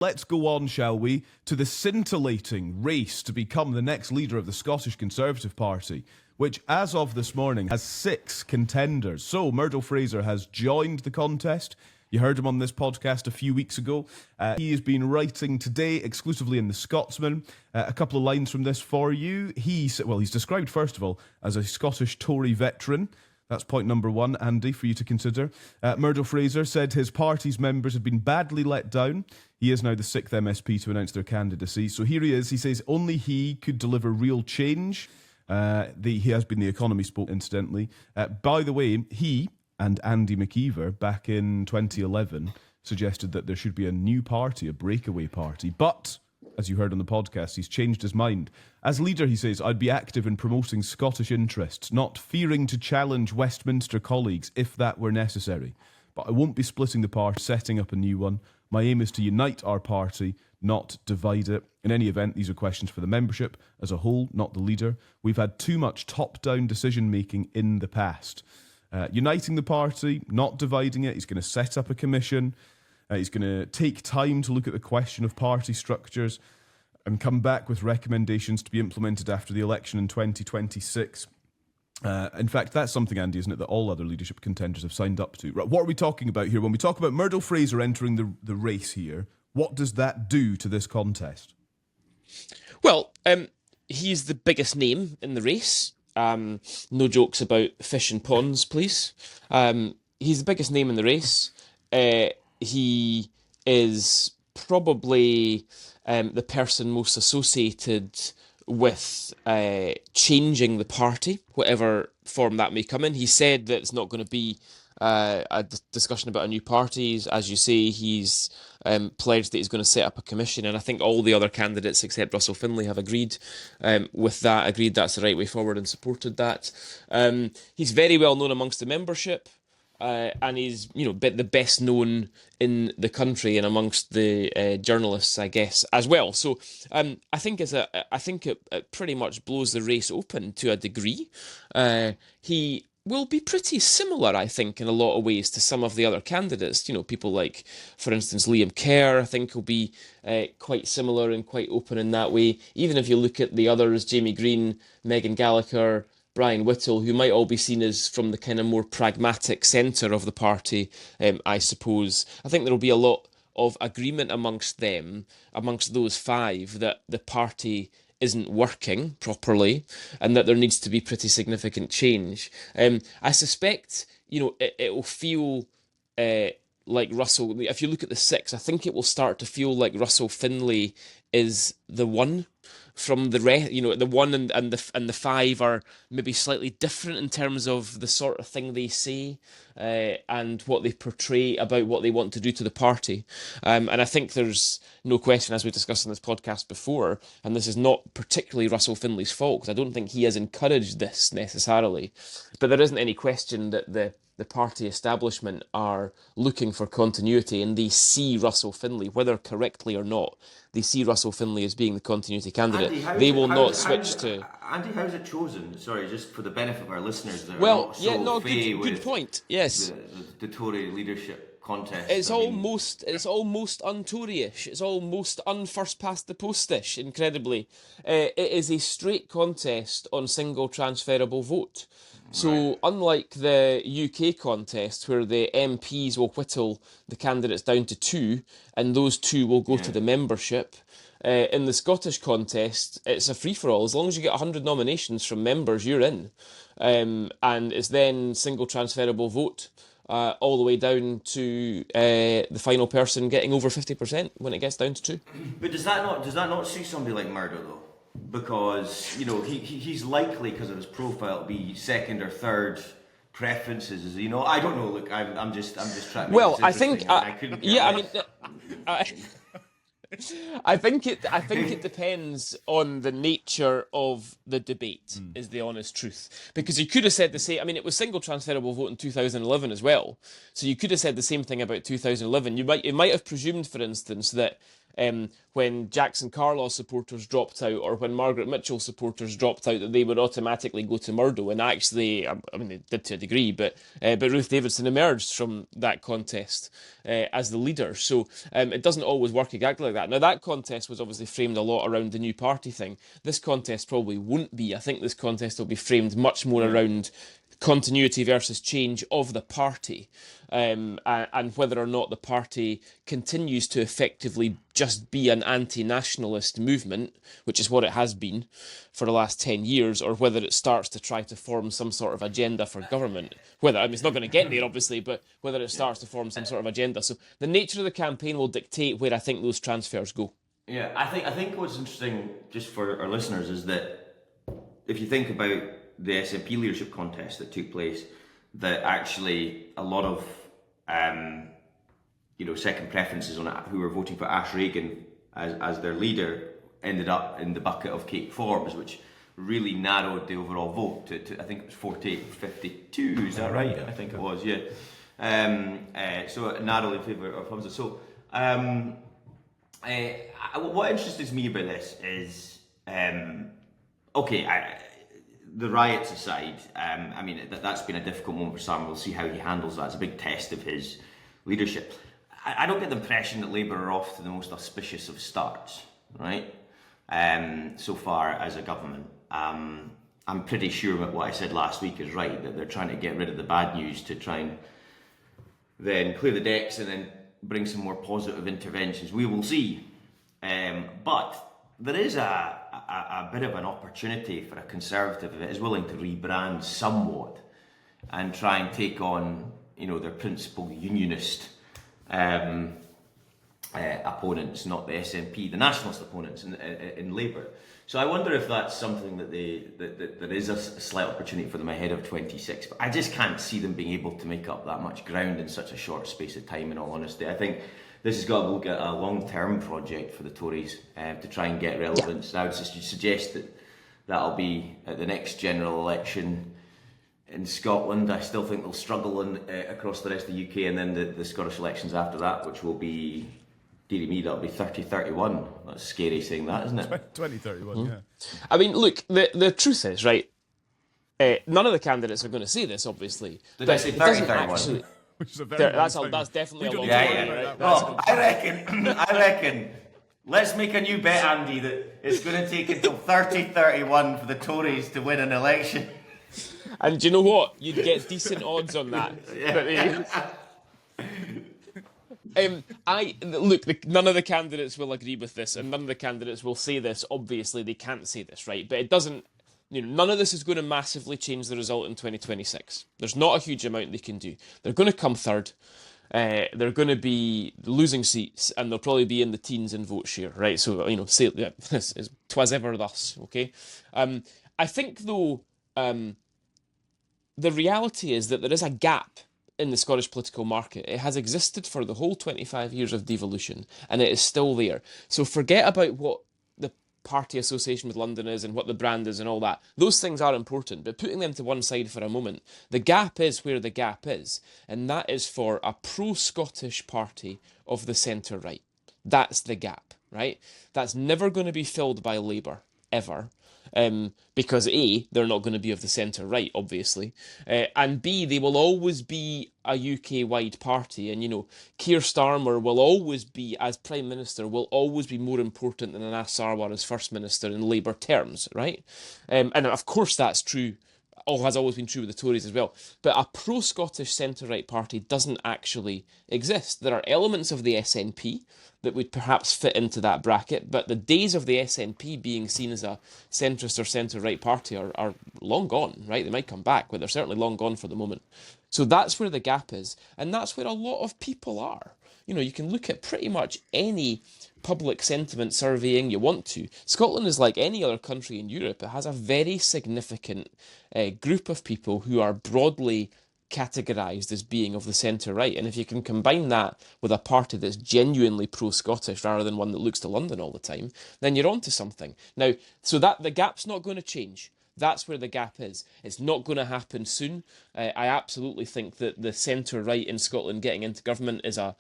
Let's go on, shall we, to the scintillating race to become the next leader of the Scottish Conservative Party, which, as of this morning, has 6 contenders. So, Murdo Fraser has joined the contest. You heard him on this podcast a few weeks ago. He has been writing today exclusively in The Scotsman. A couple of lines from this for you. He's described, first of all, as a Scottish Tory veteran. That's point number 1, Andy, for you to consider. Murdo Fraser said his party's members had been badly let down. He is now the 6th MSP to announce their candidacy. So here he is. He says only he could deliver real change. He has been the economy spoke, incidentally. By the way, he and Andy Maciver, back in 2011, suggested that there should be a new party, a breakaway party. But, as you heard on the podcast, he's changed his mind. As leader, he says, I'd be active in promoting Scottish interests, not fearing to challenge Westminster colleagues if that were necessary. But I won't be splitting the party, setting up a new one. My aim is to unite our party, not divide it. In any event, these are questions for the membership as a whole, not the leader. We've had too much top-down decision-making in the past. Uniting the party, not dividing it. He's going to set up a commission. He's going to take time to look at the question of party structures and come back with recommendations to be implemented after the election in 2026. In fact, that's something, Andy, isn't it, that all other leadership contenders have signed up to. Right, what are we talking about here? When we talk about Murdo Fraser entering the race here, what does that do to this contest? Well, he's the biggest name in the race. No jokes about fish and ponds, please. He's the biggest name in the race. He is probably the person most associated with changing the party, whatever form that may come in. He said that it's not going to be a discussion about a new party. As you say, he's pledged that he's going to set up a commission, and I think all the other candidates except Russell Finley have agreed with that, agreed that's the right way forward and supported that. He's very well known amongst the membership. And he's, the best known in the country and amongst the journalists, I guess, as well. So I think it pretty much blows the race open to a degree. He will be pretty similar, I think, in a lot of ways to some of the other candidates. People like, for instance, Liam Kerr, I think will be quite similar and quite open in that way. Even if you look at the others, Jamie Green, Megan Gallagher, Brian Whittle, who might all be seen as from the kind of more pragmatic centre of the party, I suppose. I think there will be a lot of agreement amongst those 5, that the party isn't working properly and that there needs to be pretty significant change. I suspect, it will feel like Russell, if you look at the 6, I think it will start to feel like Russell Finley is the one. From the rest, the 1 and the 5 are maybe slightly different in terms of the sort of thing they say and what they portray about what they want to do to the party. And I think there's no question, as we discussed in this podcast before, and this is not particularly Russell Finley's fault, because I don't think he has encouraged this necessarily, but there isn't any question that the party establishment are looking for continuity, and they see Russell Finley, whether correctly or not, they see Russell Finley as being the continuity candidate. Andy, they will not switch to... Andy, how's it chosen? Sorry, just for the benefit of our listeners that good point. Yes, the Tory leadership contest. It's almost un-Tory-ish. It's almost un-first past the post-ish. Incredibly, it is a straight contest on single transferable vote. So, unlike the UK contest, where the MPs will whittle the candidates down to 2, and those 2 will go to the membership, in the Scottish contest, it's a free-for-all. As long as you get 100 nominations from members, you're in. And it's then single transferable vote, all the way down to the final person getting over 50% when it gets down to 2. But does that not see somebody like Murdo, though? Because he's likely, because of his profile, to be 2nd or 3rd preferences. I don't know. Look, I'm just trying to. Well, I think I think it depends on the nature of the debate, is the honest truth. Because you could have said the same. I mean, it was single transferable vote in 2011 as well. So you could have said the same thing about 2011. You might have presumed, for instance, that when Jackson Carlaw supporters dropped out or when Margaret Mitchell supporters dropped out, that they would automatically go to Murdo. And actually, I mean, they did to a degree, but Ruth Davidson emerged from that contest as the leader. So it doesn't always work exactly like that. Now, that contest was obviously framed a lot around the new party thing. This contest probably won't be. I think this contest will be framed much more around continuity versus change of the party, and whether or not the party continues to effectively just be an anti-nationalist movement, which is what it has been for the last 10 years, or whether it starts to try to form some sort of agenda for government. Whether, I mean, it's not going to get there, obviously, but whether it starts to form some sort of agenda. So the nature of the campaign will dictate where I think those transfers go. Yeah, I think what's interesting, just for our listeners, is that if you think about the SNP leadership contest that took place, that actually a lot of second preferences on who were voting for Ash Regan as their leader ended up in the bucket of Kate Forbes, which really narrowed the overall vote to I think it was 48-52. Is that right? I think it was. Yeah. So it narrowed in favour of Hamza. So what interests me about this is the riots aside, I mean, that's been a difficult moment for Salmond. We'll see how he handles that. It's a big test of his leadership. I don't get the impression that Labour are off to the most auspicious of starts, right? So far as a government. I'm pretty sure that what I said last week is right, that they're trying to get rid of the bad news to try and then clear the decks and then bring some more positive interventions. We will see. But there is a bit of an opportunity for a Conservative that is willing to rebrand somewhat and try and take on, their principal unionist opponents, not the SNP, the nationalist opponents in Labour. So I wonder if that's something that there is a slight opportunity for them ahead of 26. But I just can't see them being able to make up that much ground in such a short space of time, in all honesty. I think this has got to look at a long-term project for the Tories to try and get relevance. Yeah. I would suggest that that'll be at the next general election in Scotland. I still think they'll struggle across the rest of the UK, and then the Scottish elections after that, which will be, dearie me, that'll be 30-31. That's scary saying that, isn't it? 20-31, yeah. I mean, look, the truth is, right, none of the candidates are going to say this, obviously. Did I say 30-31? Which is a very that's definitely a long yeah, time, yeah. right? Well, I reckon. Let's make a new bet, Andy, that it's going to take until 30-31 for the Tories to win an election. And do you know what? You'd get decent odds on that. None of the candidates will agree with this, and none of the candidates will say this. Obviously, they can't say this, right? But it doesn't. None of this is going to massively change the result in 2026. There's not a huge amount they can do. They're going to come third. They're going to be losing seats, and they'll probably be in the teens in vote share, right? So, say, yeah, twas ever thus, okay? I think, though, the reality is that there is a gap in the Scottish political market. It has existed for the whole 25 years of devolution, and it is still there. So forget about what the party association with London is and what the brand is and all that. Those things are important, but putting them to one side for a moment, the gap is where the gap is, and that is for a pro-Scottish party of the centre-right. That's the gap, right? That's never going to be filled by Labour, ever. Because A, they're not going to be of the centre-right, obviously, and B, they will always be a UK-wide party, and, Keir Starmer will always be, as Prime Minister, will always be more important than Anas Sarwar as First Minister in Labour terms, right? And of course that's true, has always been true with the Tories as well, but a pro-Scottish centre-right party doesn't actually exist. There are elements of the SNP that would perhaps fit into that bracket, but the days of the SNP being seen as a centrist or centre-right party are long gone, right? They might come back, but they're certainly long gone for the moment. So that's where the gap is, and that's where a lot of people are. You can look at pretty much any public sentiment surveying you want to. Scotland is like any other country in Europe. It has a very significant group of people who are broadly categorised as being of the centre-right. And if you can combine that with a party that's genuinely pro-Scottish rather than one that looks to London all the time, then you're onto something. Now, so that the gap's not going to change. That's where the gap is. It's not going to happen soon. I absolutely think that the centre-right in Scotland getting into government is a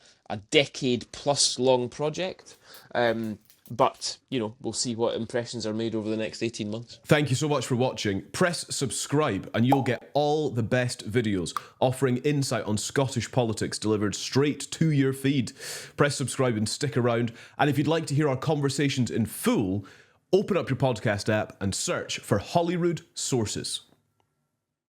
decade-plus long project. But, we'll see what impressions are made over the next 18 months. Thank you so much for watching. Press subscribe and you'll get all the best videos offering insight on Scottish politics delivered straight to your feed. Press subscribe and stick around. And if you'd like to hear our conversations in full, open up your podcast app and search for Holyrood Sources.